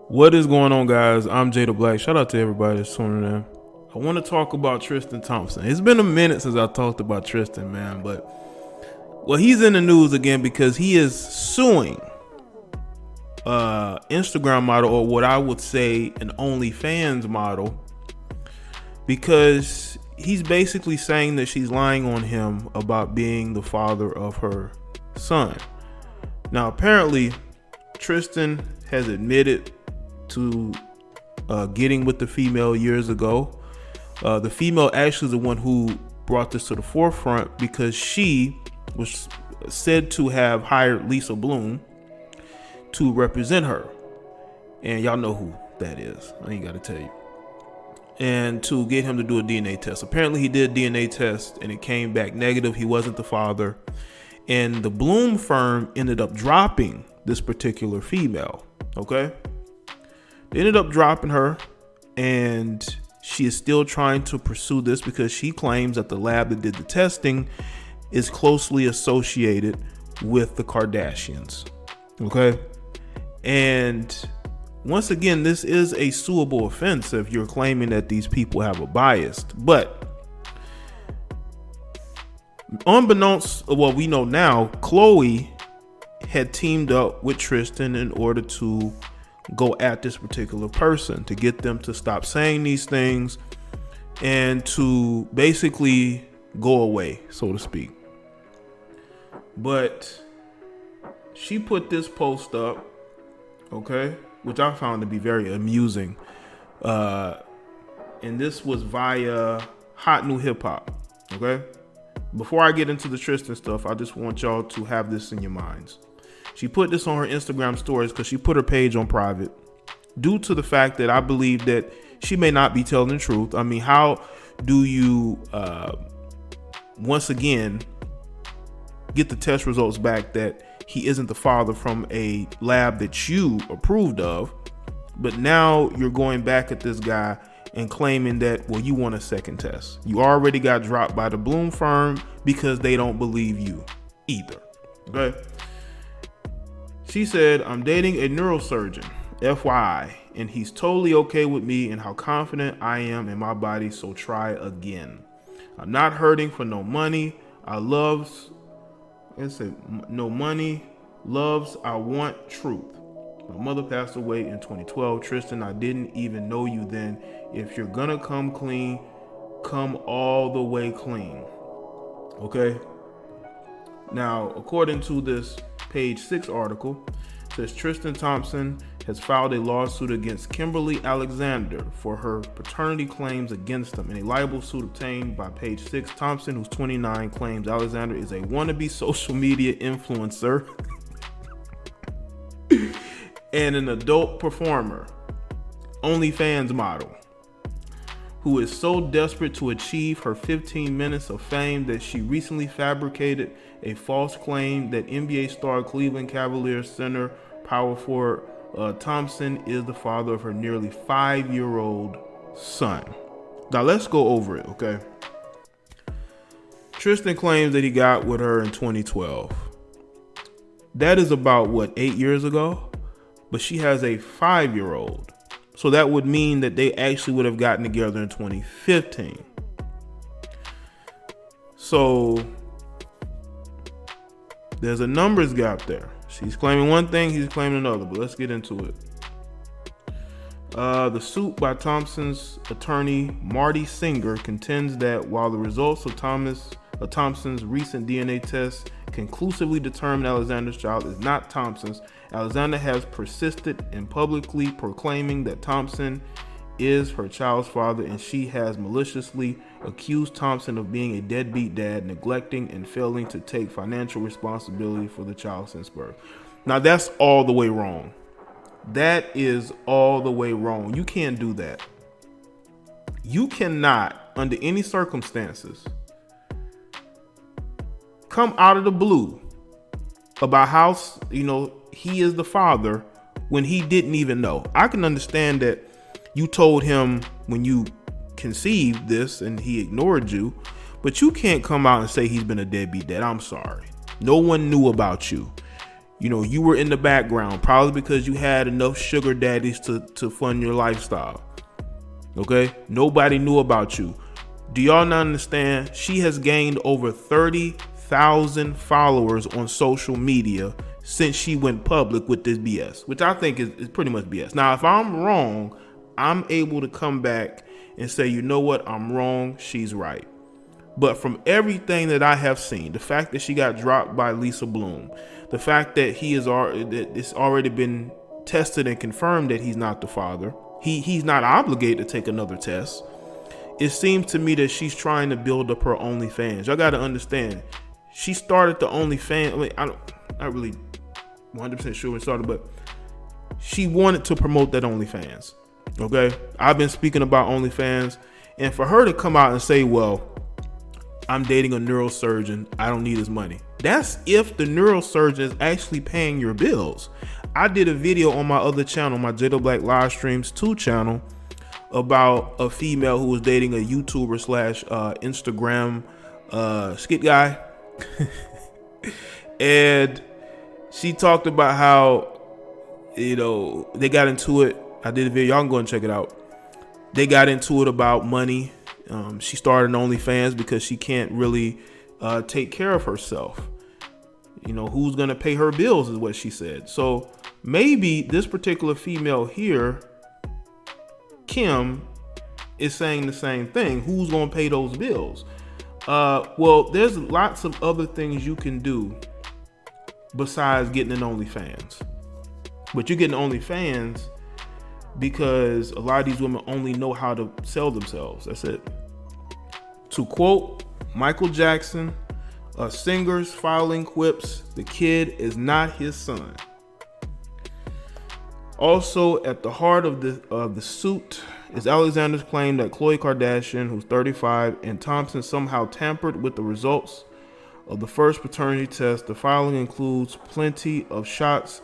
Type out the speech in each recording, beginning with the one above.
What is going on, guys? I'm Jaye the Black. Shout out to everybody that's tuning in. I want to talk about Tristan Thompson. It's been a minute since I talked about Tristan, man, but he's in the news again because he is suing Instagram model, or what I would say an OnlyFans model, because he's basically saying that she's lying on him about being the father of her son. Now, apparently, Tristan has admitted to getting with the female years ago. The female actually is the one who brought this to the forefront because she was said to have hired Lisa Bloom to represent her. And y'all know who that is. I ain't got to tell you. And to get him to do a DNA test. Apparently he did a DNA test and it came back negative. He wasn't the father. And the Bloom firm ended up dropping this particular female. Okay. They ended up dropping her, and she is still trying to pursue this because she claims that the lab that did the testing is closely associated with the Kardashians. Okay. And once again, this is a suable offense if you're claiming that these people have a bias. But unbeknownst of what we know now, Khloe had teamed up with Tristan in order to go at this particular person, to get them to stop saying these things and to basically go away, so to speak. But she put this post up, okay, which I found to be very amusing. And this was via Hot New Hip Hop, okay? Before I get into the Tristan stuff, I just want y'all to have this in your minds. She put this on her Instagram stories because she put her page on private due to the fact that I believe that she may not be telling the truth. I mean, how do you, once again, get the test results back that he isn't the father from a lab that you approved of, but now you're going back at this guy and claiming that, well, you want a second test. You already got dropped by the Bloom firm because they don't believe you either. Okay. She said, I'm dating a neurosurgeon, FYI, and he's totally okay with me and how confident I am in my body, so try again. I'm not hurting for no money. I want truth. My mother passed away in 2012. Tristan, I didn't even know you then. If you're gonna come clean, come all the way clean. Okay? Now, according to this Page 6 article, it says Tristan Thompson has filed a lawsuit against Kimberly Alexander for her paternity claims against him. In a libel suit obtained by Page 6, Thompson, who's 29, claims Alexander is a wannabe social media influencer and an adult performer, OnlyFans model, who is so desperate to achieve her 15 minutes of fame that she recently fabricated a false claim that NBA star Cleveland Cavaliers center power forward Thompson is the father of her nearly 5-year-old son. Now let's go over it, okay? Tristan claims that he got with her in 2012. That is about, 8 years ago? But she has a 5-year-old. So that would mean that they actually would have gotten together in 2015. So there's a numbers gap there. She's claiming one thing, he's claiming another, but let's get into it. The suit by Thompson's attorney, Marty Singer, contends that while the results of Thompson's recent DNA test conclusively determined Alexander's child is not Thompson's, Alexander has persisted in publicly proclaiming that Thompson is her child's father, and she has maliciously accused Thompson of being a deadbeat dad, neglecting and failing to take financial responsibility for the child since birth. Now that's all the way wrong. That is all the way wrong. You can't do that. You cannot, under any circumstances, come out of the blue about how, he is the father when he didn't even know. I can understand that you told him when you conceived this and he ignored you, but you can't come out and say he's been a deadbeat dad. I'm sorry. No one knew about you. You were in the background, probably because you had enough sugar daddies to fund your lifestyle. Okay? Nobody knew about you. Do y'all not understand? She has gained over 30,000 followers on social media since she went public with this BS, which I think is pretty much BS. Now, if I'm wrong, I'm able to come back and say, you know what? I'm wrong. She's right. But from everything that I have seen, the fact that she got dropped by Lisa Bloom, the fact that it's already been tested and confirmed that he's not the father, he's not obligated to take another test. It seems to me that she's trying to build up her OnlyFans. Y'all got to understand, she started the OnlyFans. I mean, I'm not really 100% sure when it started, but she wanted to promote that OnlyFans. Okay, I've been speaking about OnlyFans, and for her to come out and say, well, I'm dating a neurosurgeon, I don't need his money. That's if the neurosurgeon is actually paying your bills. I did a video on my other channel, my Jaye Black Live Streams 2 channel, about a female who was dating a YouTuber slash Instagram skit guy. And she talked about how, they got into it. I did a video, y'all can go and check it out. They got into it about money. She started an OnlyFans because she can't really take care of herself. Who's going to pay her bills is what she said. So maybe this particular female here, Kim, is saying the same thing. Who's going to pay those bills? Well, there's lots of other things you can do besides getting an OnlyFans. But you're getting OnlyFans because a lot of these women only know how to sell themselves. That's it. To quote Michael Jackson, a singer's filing quips, the kid is not his son. Also, at the heart of the suit is Alexander's claim that Khloe Kardashian, who's 35, and Thompson somehow tampered with the results of the first paternity test. The filing includes plenty of shots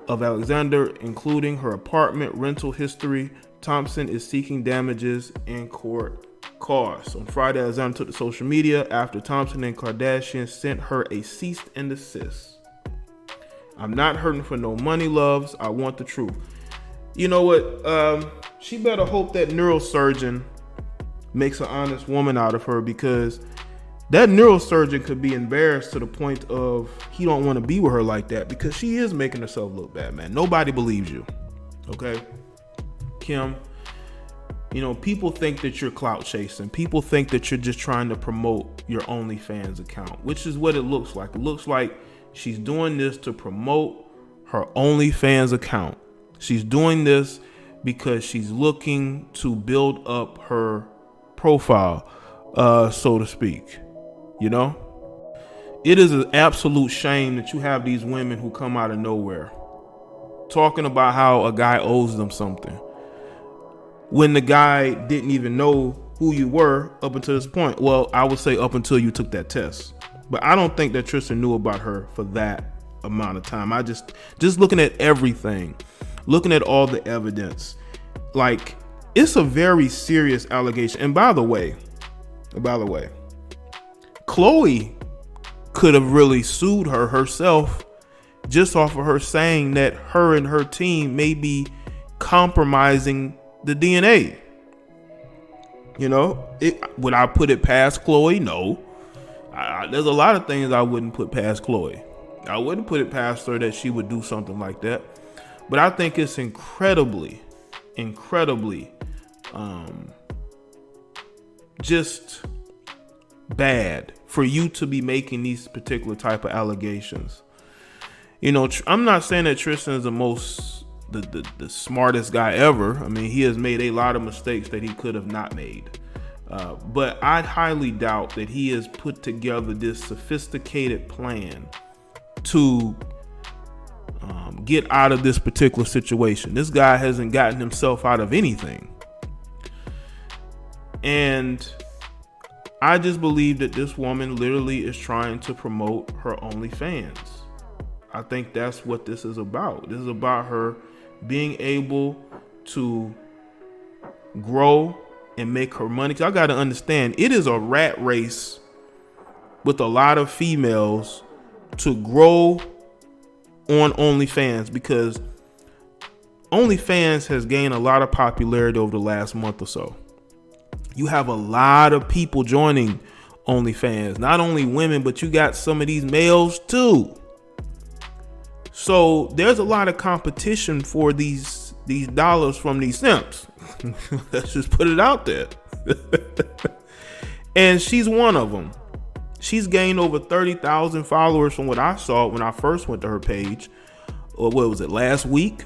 of Alexander, including her apartment rental history. Thompson is seeking damages and court costs. On Friday, Alexander took to social media after Thompson and Kardashian sent her a cease and desist. I'm not hurting for no money, loves. I want the truth. You know what? She better hope that neurosurgeon makes an honest woman out of her, because that neurosurgeon could be embarrassed to the point of he don't want to be with her like that, because she is making herself look bad, man. Nobody believes you. Okay? Kim, people think that you're clout chasing. People think that you're just trying to promote your OnlyFans account, which is what it looks like. It looks like she's doing this to promote her OnlyFans account. She's doing this because she's looking to build up her profile, so to speak. It is an absolute shame that you have these women who come out of nowhere talking about how a guy owes them something, when the guy didn't even know who you were up until this point. Well, I would say up until you took that test. But I don't think that Tristan knew about her for that amount of time. I just looking at everything, looking at all the evidence, like, it's a very serious allegation. And by the way, Khloe could have really sued her herself just off of her saying that her and her team may be compromising the DNA. Would I put it past Khloe? No. There's a lot of things I wouldn't put past Khloe. I wouldn't put it past her that she would do something like that. But I think it's incredibly just bad for you to be making these particular type of allegations. I'm not saying that Tristan is the smartest guy ever. I mean, he has made a lot of mistakes that he could have not made. But I highly doubt that he has put together this sophisticated plan to get out of this particular situation. This guy hasn't gotten himself out of anything. And I just believe that this woman literally is trying to promote her OnlyFans. I think that's what this is about. This is about her being able to grow and make her money. Y'all got to understand, it is a rat race with a lot of females to grow on OnlyFans, because OnlyFans has gained a lot of popularity over the last month or so. You have a lot of people joining OnlyFans, not only women, but you got some of these males too. So there's a lot of competition for these dollars from these simps. Let's just put it out there. And she's one of them. She's gained over 30,000 followers from what I saw when I first went to her page. Or what was it, last week?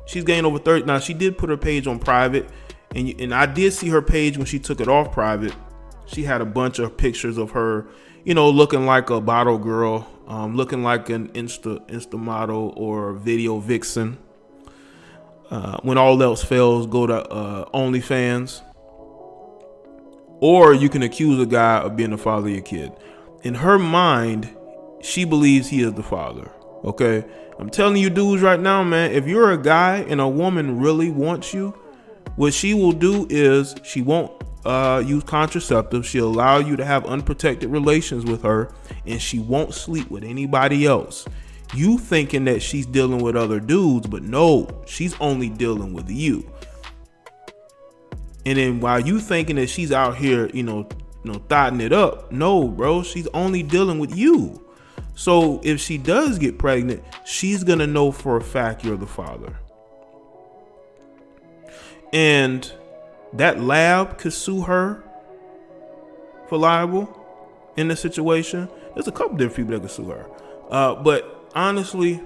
She's gained over 30. Now, she did put her page on private, and I did see her page when she took it off private. She had a bunch of pictures of her, looking like a bottle girl, looking like an Insta model or video vixen. When all else fails, go to OnlyFans. Or you can accuse a guy of being the father of your kid. In her mind, she believes he is the father. Okay? I'm telling you dudes right now, man, if you're a guy and a woman really wants you, what she will do is she won't use contraceptives. She'll allow you to have unprotected relations with her, and she won't sleep with anybody else. You thinking that she's dealing with other dudes, but no, she's only dealing with you. And then while you thinking that she's out here, thotting it up, no, bro, she's only dealing with you. So if she does get pregnant, she's going to know for a fact you're the father. And that lab could sue her for libel in the situation. There's a couple different people that could sue her. But honestly,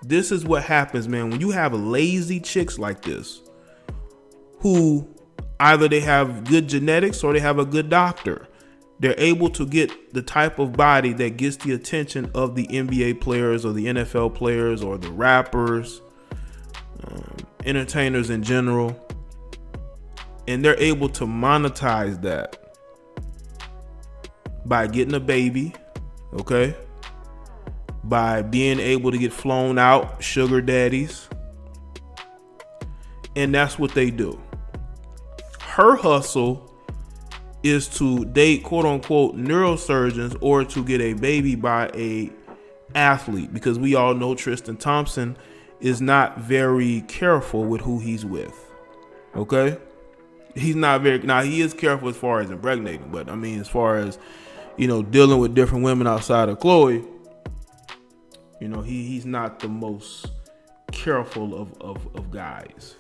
this is what happens, man. When you have lazy chicks like this, who either they have good genetics or they have a good doctor, they're able to get the type of body that gets the attention of the NBA players or the NFL players or the rappers, entertainers in general. And they're able to monetize that by getting a baby, okay? By being able to get flown out, sugar daddies. And that's what they do. Her hustle is to date quote unquote neurosurgeons or to get a baby by a athlete, because we all know Tristan Thompson is not very careful with who he's with. Okay? He's not very, now he is careful as far as impregnating, but I mean, as far as, dealing with different women outside of Chloe, he's not the most careful of guys.